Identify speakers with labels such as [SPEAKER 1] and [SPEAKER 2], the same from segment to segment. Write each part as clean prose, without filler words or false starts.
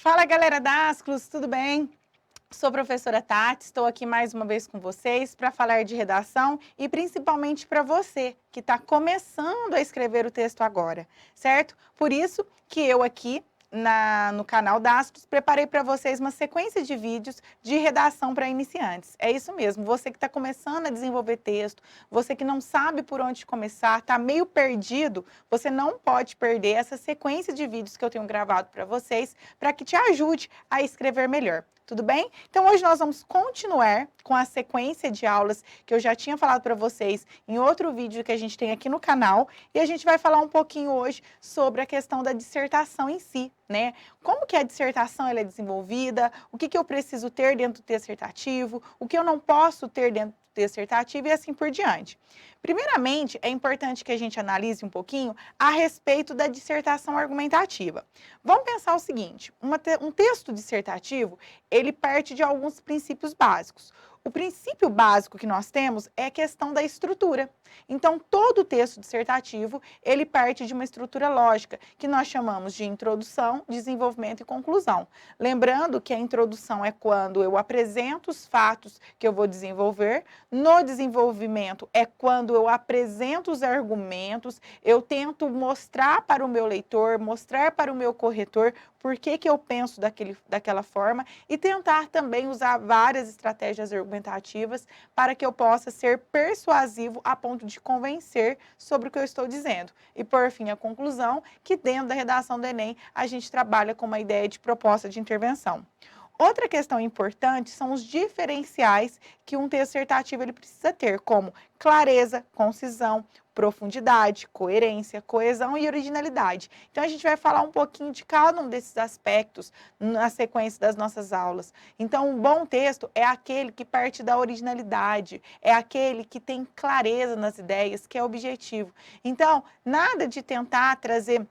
[SPEAKER 1] Fala, galera da Asclus, tudo bem? Sou a professora Tati, estou aqui mais uma vez com vocês para falar de redação e principalmente para você que está começando a escrever o texto agora, certo? Por isso que eu aqui no canal da Asclus preparei para vocês uma sequência de vídeos de redação para iniciantes. É isso mesmo, você que está começando a desenvolver texto, você que não sabe por onde começar, está meio perdido, você não pode perder essa sequência de vídeos que eu tenho gravado para vocês para que te ajude a escrever melhor. Tudo bem? Então, hoje nós vamos continuar com a sequência de aulas que eu já tinha falado para vocês em outro vídeo que a gente tem aqui no canal. E a gente vai falar um pouquinho hoje sobre a questão da dissertação em si, né? Como que a dissertação ela é desenvolvida, o que eu preciso ter dentro do texto dissertativo, o que eu não posso ter dentro do texto dissertativo e assim por diante. Primeiramente, é importante que a gente analise um pouquinho a respeito da dissertação argumentativa. Vamos pensar o seguinte, um texto dissertativo, ele parte de alguns princípios básicos. O princípio básico que nós temos é a questão da estrutura. Então, todo texto dissertativo, ele parte de uma estrutura lógica, que nós chamamos de introdução, desenvolvimento e conclusão. Lembrando que a introdução é quando eu apresento os fatos que eu vou desenvolver, no desenvolvimento é quando eu apresento os argumentos, eu tento mostrar para o meu leitor, mostrar para o meu corretor por que eu penso daquela forma e tentar também usar várias estratégias argumentativas para que eu possa ser persuasivo a ponto de convencer sobre o que eu estou dizendo. E, por fim, a conclusão, que dentro da redação do Enem a gente trabalha com uma ideia de proposta de intervenção. Outra questão importante são os diferenciais que um texto dissertativo ele precisa ter, como clareza, concisão, profundidade, coerência, coesão e originalidade. Então, a gente vai falar um pouquinho de cada um desses aspectos na sequência das nossas aulas. Então, um bom texto é aquele que parte da originalidade, é aquele que tem clareza nas ideias, que é objetivo. Então, nada de tentar trazer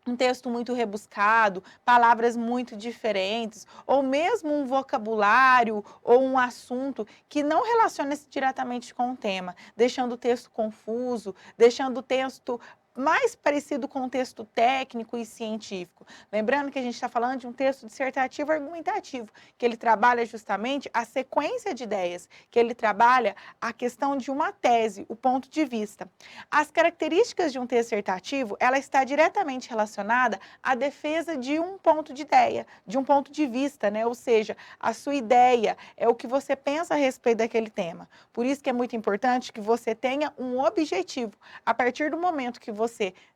[SPEAKER 1] um texto muito rebuscado, palavras muito diferentes, ou mesmo um vocabulário ou um assunto que não relaciona-se diretamente com o tema, deixando o texto confuso, deixando o texto mais parecido com um texto técnico e científico. Lembrando que a gente está falando de um texto dissertativo argumentativo, que ele trabalha justamente a sequência de ideias, que ele trabalha a questão de uma tese, o ponto de vista. As características de um texto dissertativo, ela está diretamente relacionada à defesa de um ponto de ideia, de um ponto de vista, né? Ou seja, a sua ideia é o que você pensa a respeito daquele tema. Por isso que é muito importante que você tenha um objetivo. A partir do momento que você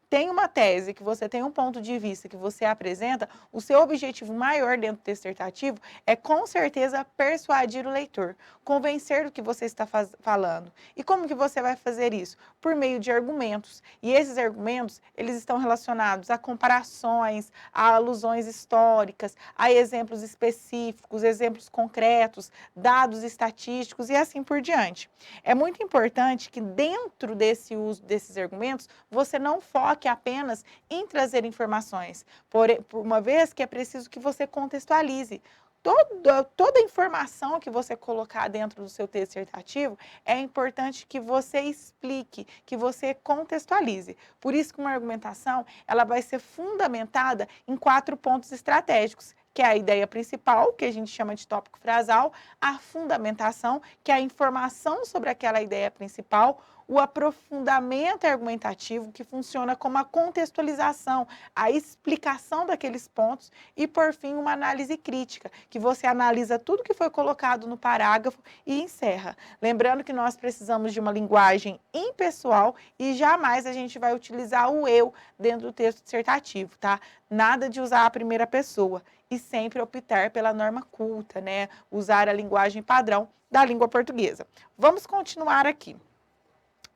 [SPEAKER 1] tem uma tese, que você tem um ponto de vista que você apresenta, o seu objetivo maior dentro do texto dissertativo é, com certeza, persuadir o leitor, convencer do que você está falando. E como que você vai fazer isso? Por meio de argumentos. E esses argumentos, eles estão relacionados a comparações, a alusões históricas, a exemplos específicos, exemplos concretos, dados estatísticos e assim por diante. É muito importante que dentro desse uso desses argumentos, você não foque apenas em trazer informações, por uma vez que é preciso que você contextualize. Toda informação que você colocar dentro do seu texto dissertativo, é importante que você explique, que você contextualize. Por isso que uma argumentação, ela vai ser fundamentada em 4 pontos estratégicos, que é a ideia principal, que a gente chama de tópico frasal, a fundamentação, que é a informação sobre aquela ideia principal, o aprofundamento argumentativo, que funciona como a contextualização, a explicação daqueles pontos e, por fim, uma análise crítica, que você analisa tudo que foi colocado no parágrafo e encerra. Lembrando que nós precisamos de uma linguagem impessoal e jamais a gente vai utilizar o eu dentro do texto dissertativo, tá? Nada de usar a primeira pessoa e sempre optar pela norma culta, né? Usar a linguagem padrão da língua portuguesa. Vamos continuar aqui.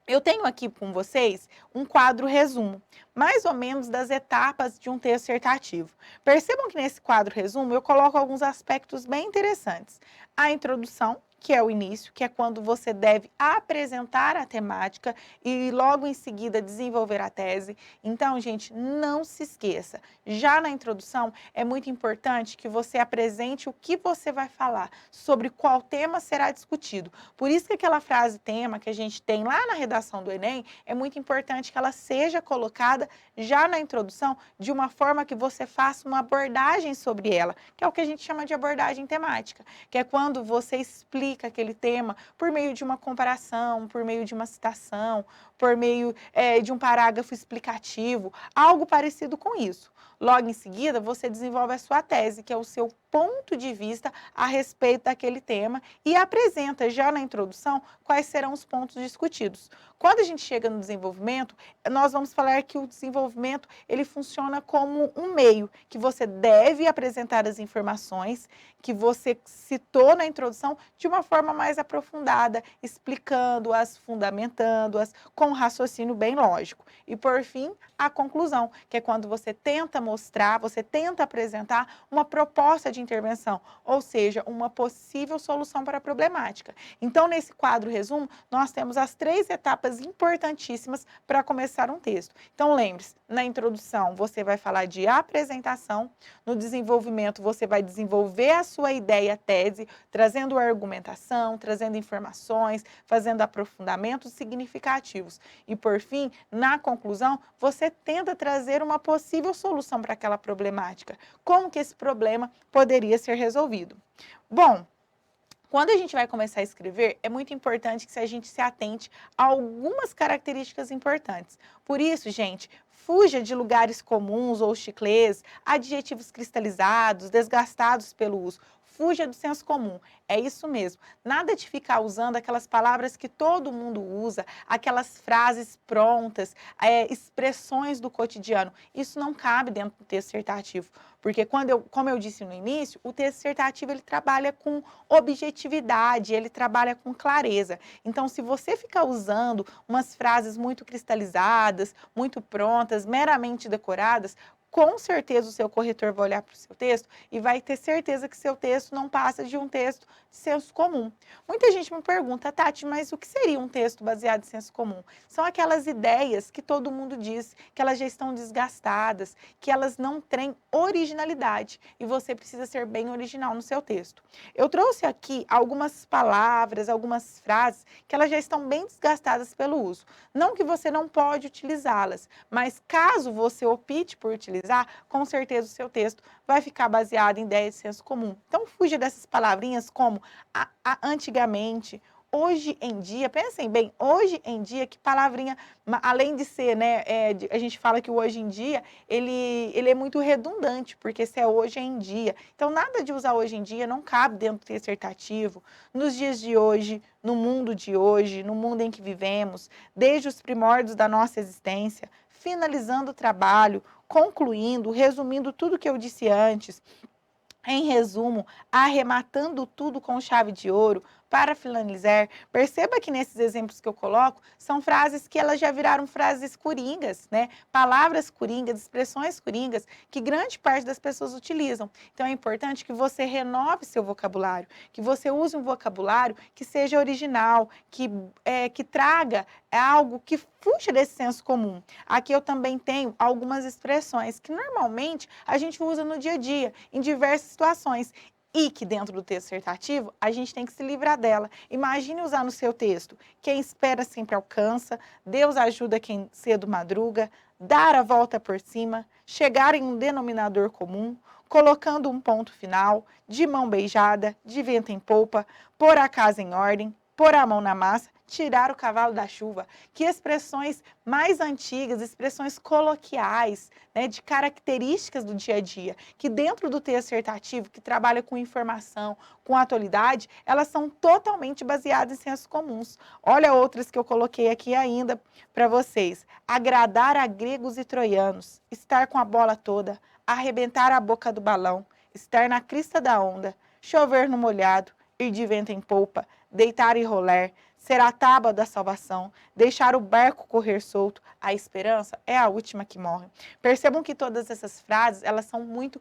[SPEAKER 1] Eu tenho aqui com vocês um quadro resumo, mais ou menos das etapas de um texto dissertativo. Percebam que nesse quadro resumo eu coloco alguns aspectos bem interessantes. A introdução, que é o início, que é quando você deve apresentar a temática e logo em seguida desenvolver a tese. Então, gente, não se esqueça, já na introdução é muito importante que você apresente o que você vai falar, sobre qual tema será discutido. Por isso que aquela frase tema que a gente tem lá na redação do Enem, é muito importante que ela seja colocada já na introdução, de uma forma que você faça uma abordagem sobre ela, que é o que a gente chama de abordagem temática, que é quando você explica aquele tema por meio de uma comparação, por meio de uma citação, por meio de um parágrafo explicativo, algo parecido com isso. Logo em seguida, você desenvolve a sua tese, que é o seu ponto de vista a respeito daquele tema e apresenta já na introdução quais serão os pontos discutidos. Quando a gente chega no desenvolvimento, nós vamos falar que o desenvolvimento ele funciona como um meio, que você deve apresentar as informações que você citou na introdução de uma forma mais aprofundada, explicando-as, fundamentando-as, com um raciocínio bem lógico. E por fim, a conclusão, que é quando você tenta mostrar, você tenta apresentar uma proposta de intervenção, ou seja, uma possível solução para a problemática. Então, nesse quadro resumo, nós temos as 3 etapas importantíssimas para começar um texto. Então, lembre-se, na introdução você vai falar de apresentação, no desenvolvimento você vai desenvolver a sua ideia, tese, trazendo argumentação, trazendo informações, fazendo aprofundamentos significativos. E, por fim, na conclusão, você tenta trazer uma possível solução para aquela problemática. Como que esse problema poderia ser resolvido? Bom, quando a gente vai começar a escrever, é muito importante que a gente se atente a algumas características importantes. Por isso, gente, fuja de lugares comuns ou chiclês, adjetivos cristalizados, desgastados pelo uso. Fuja do senso comum, é isso mesmo. Nada de ficar usando aquelas palavras que todo mundo usa, aquelas frases prontas, expressões do cotidiano. Isso não cabe dentro do texto dissertativo, porque como eu disse no início, o texto dissertativo ele trabalha com objetividade, ele trabalha com clareza. Então, se você ficar usando umas frases muito cristalizadas, muito prontas, meramente decoradas, com certeza o seu corretor vai olhar para o seu texto e vai ter certeza que seu texto não passa de um texto de senso comum. Muita gente me pergunta, Tati, mas o que seria um texto baseado em senso comum? São aquelas ideias que todo mundo diz, que elas já estão desgastadas, que elas não têm originalidade e você precisa ser bem original no seu texto. Eu trouxe aqui algumas palavras, algumas frases que elas já estão bem desgastadas pelo uso. Não que você não pode utilizá-las, mas caso você opte por utilizar, com certeza o seu texto vai ficar baseado em ideias de senso comum. Então, fuja dessas palavrinhas como antigamente, hoje em dia. Pensem bem, hoje em dia, que palavrinha, além de ser, né, a gente fala que o hoje em dia, ele é muito redundante, porque se é hoje é em dia. Então, nada de usar hoje em dia não cabe dentro do dissertativo. Nos dias de hoje, no mundo de hoje, no mundo em que vivemos, desde os primórdios da nossa existência, finalizando o trabalho, concluindo, resumindo tudo que eu disse antes, em resumo, arrematando tudo com chave de ouro, para finalizar, perceba que nesses exemplos que eu coloco, são frases que elas já viraram frases coringas, né? Palavras coringas, expressões coringas, que grande parte das pessoas utilizam. Então, é importante que você renove seu vocabulário, que você use um vocabulário que seja original, que traga algo que fuja desse senso comum. Aqui eu também tenho algumas expressões que normalmente a gente usa no dia a dia, em diversas situações, e que dentro do texto dissertativo a gente tem que se livrar dela. Imagine usar no seu texto: quem espera sempre alcança, Deus ajuda quem cedo madruga, dar a volta por cima, chegar em um denominador comum, colocando um ponto final, de mão beijada, de vento em polpa, pôr a casa em ordem, pôr a mão na massa, tirar o cavalo da chuva. Que expressões mais antigas, expressões coloquiais, né, de características do dia a dia, que dentro do texto dissertativo, que trabalha com informação, com atualidade, elas são totalmente baseadas em sensos comuns. Olha outras que eu coloquei aqui ainda para vocês. Agradar a gregos e troianos, estar com a bola toda, arrebentar a boca do balão, estar na crista da onda, chover no molhado, ir de vento em polpa, deitar e rolar, ser a tábua da salvação, deixar o barco correr solto, a esperança é a última que morre. Percebam que todas essas frases, elas são muito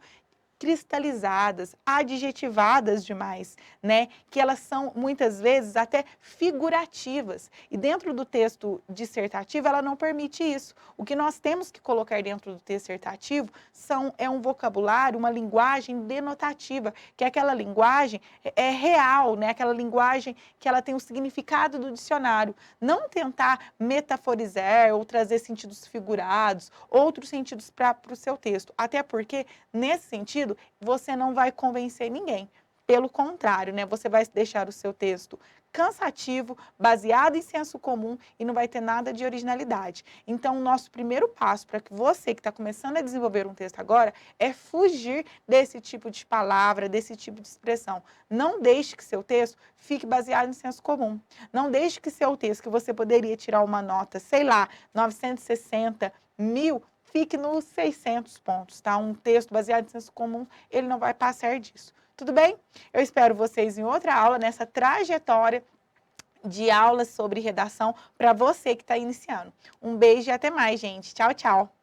[SPEAKER 1] cristalizadas, adjetivadas demais, né? Que elas são muitas vezes até figurativas. E dentro do texto dissertativo ela não permite isso. O que nós temos que colocar dentro do texto dissertativo é um vocabulário, uma linguagem denotativa, que é aquela linguagem é real, né? Aquela linguagem que ela tem o significado do dicionário. Não tentar metaforizar ou trazer sentidos figurados, outros sentidos para o seu texto. Até porque, nesse sentido, você não vai convencer ninguém. Pelo contrário, né? Você vai deixar o seu texto cansativo, baseado em senso comum e não vai ter nada de originalidade. Então, o nosso primeiro passo para que você que está começando a desenvolver um texto agora é fugir desse tipo de palavra, desse tipo de expressão. Não deixe que seu texto fique baseado em senso comum. Não deixe que seu texto, que você poderia tirar uma nota, sei lá, 960, 1000, fique nos 600 pontos, tá? Um texto baseado em senso comum, ele não vai passar disso. Tudo bem? Eu espero vocês em outra aula, nessa trajetória de aulas sobre redação para você que está iniciando. Um beijo e até mais, gente. Tchau, tchau.